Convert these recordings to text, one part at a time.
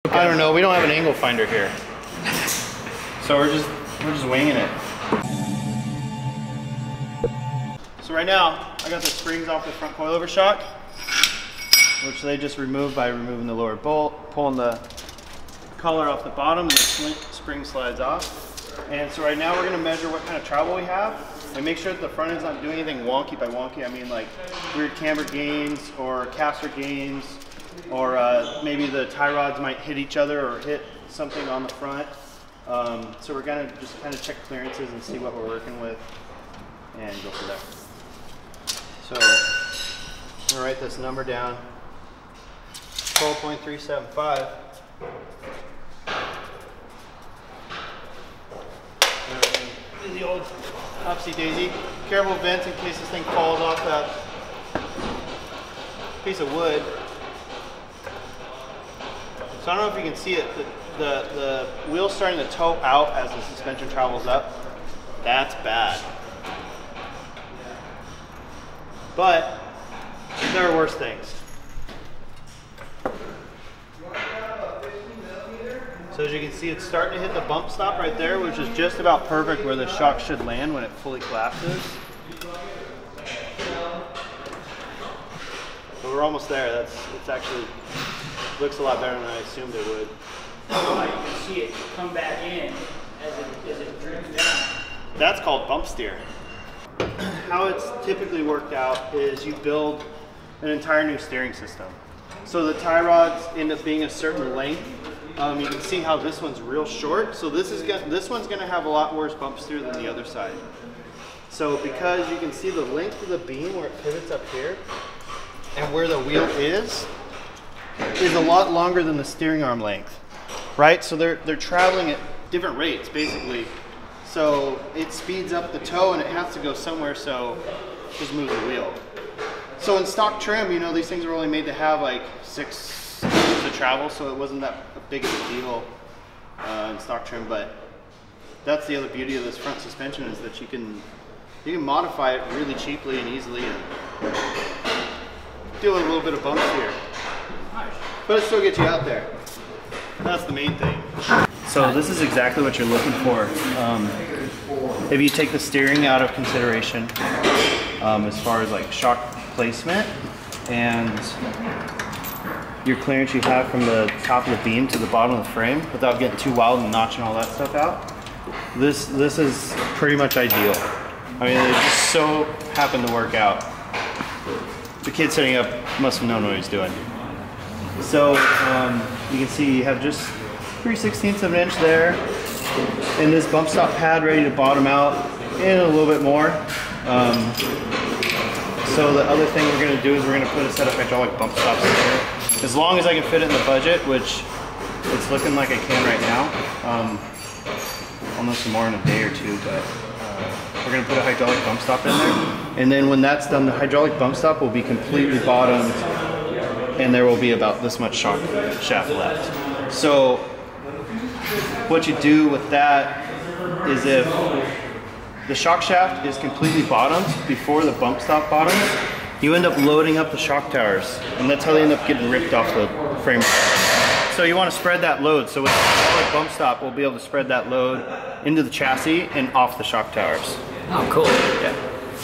I don't know, we don't have an angle finder here. So we're just winging it. So right now, I got the springs off the front coilover shock, which they just removed by removing the lower bolt, pulling the collar off the bottom, and the spring slides off. And so right now we're gonna measure what kind of travel we have and make sure that the front end's not doing anything wonky. By wonky, I mean like weird camber gains or caster gains, or maybe the tie rods might hit each other or hit something on the front. So we're gonna just kind of check clearances and see what we're working with and go from there. So I'm gonna write this number down, 12.375. The old upsy daisy. Careful vents in case this thing falls off that piece of wood. So I don't know if you can see it, the wheel's starting to toe out as the suspension travels up. That's bad. But there are worse things. So as you can see, it's starting to hit the bump stop right there, which is just about perfect where the shock should land when it fully collapses. But we're almost there. It's actually looks a lot better than I assumed it would. Oh, you can see it come back in as it drifts down. That's called bump steer. How it's typically worked out is you build an entire new steering system. So the tie rods end up being a certain length. You can see how this one's real short. So this one's going to have a lot worse bump steer than the other side. So because you can see the length of the beam where it pivots up here and where the wheel is a lot longer than the steering arm length, right? So they're traveling at different rates basically. So it speeds up the toe and it has to go somewhere, so just move the wheel. So in stock trim, you know, these things are only made to have like 6 inches of travel, so it wasn't that big of a deal in stock trim. But that's the other beauty of this front suspension, is that you can modify it really cheaply and easily and do a little bit of bumps here. But it still gets you out there. That's the main thing. So this is exactly what you're looking for. If you take the steering out of consideration, as far as like shock placement and your clearance you have from the top of the beam to the bottom of the frame, without getting too wild and notching all that stuff out, this is pretty much ideal. I mean, it just so happened to work out. The kid setting up must have known what he was doing. So you can see you have just 3/16 of an inch there, and this bump stop pad ready to bottom out in a little bit more. So the other thing we're going to do is we're going to put a set of hydraulic bump stops in here. As long as I can fit it in the budget, which it's looking like I can right now. I'll know some more in a day or two, but we're going to put a hydraulic bump stop in there. And then when that's done, the hydraulic bump stop will be completely bottomed, and there will be about this much shock shaft left. So what you do with that is, if the shock shaft is completely bottomed before the bump stop bottoms, you end up loading up the shock towers, and that's how they end up getting ripped off the frame. So you want to spread that load. So with the hydraulic bump stop, we'll be able to spread that load into the chassis and off the shock towers. Oh, cool. Yeah.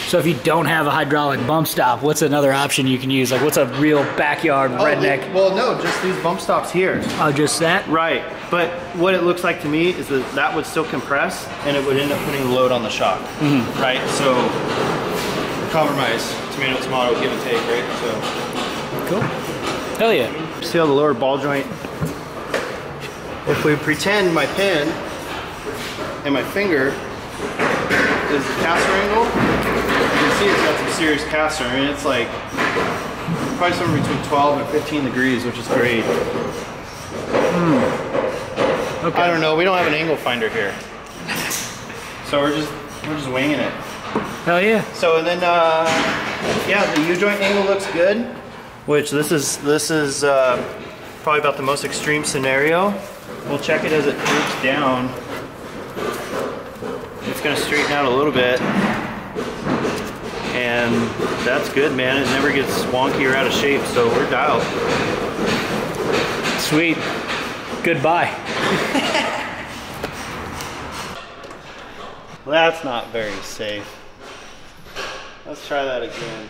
So if you don't have a hydraulic bump stop, what's another option you can use? Like, what's a real backyard redneck? Well, no, just these bump stops here. Oh, just that? Right. But what it looks like to me is that that would still compress, and it would end up putting the load on the shock. Mm-hmm. Right? So, compromise. Tomato, tomato, give and take, right? So. Cool. Hell yeah. See how the lower ball joint, if we pretend my pen and my finger is the caster angle, you can see it's got some serious caster. I mean, it's like probably somewhere between 12 and 15 degrees, which is great. Okay. I don't know, we don't have an angle finder here. So we're just winging it. Hell yeah. So and then yeah, the U-joint angle looks good, which this is probably about the most extreme scenario. We'll check it as it droops down. It's gonna straighten out a little bit, and that's good, man. It never gets wonky or out of shape, so we're dialed. Sweet. goodbye. Well, that's not very safe. Let's try that again.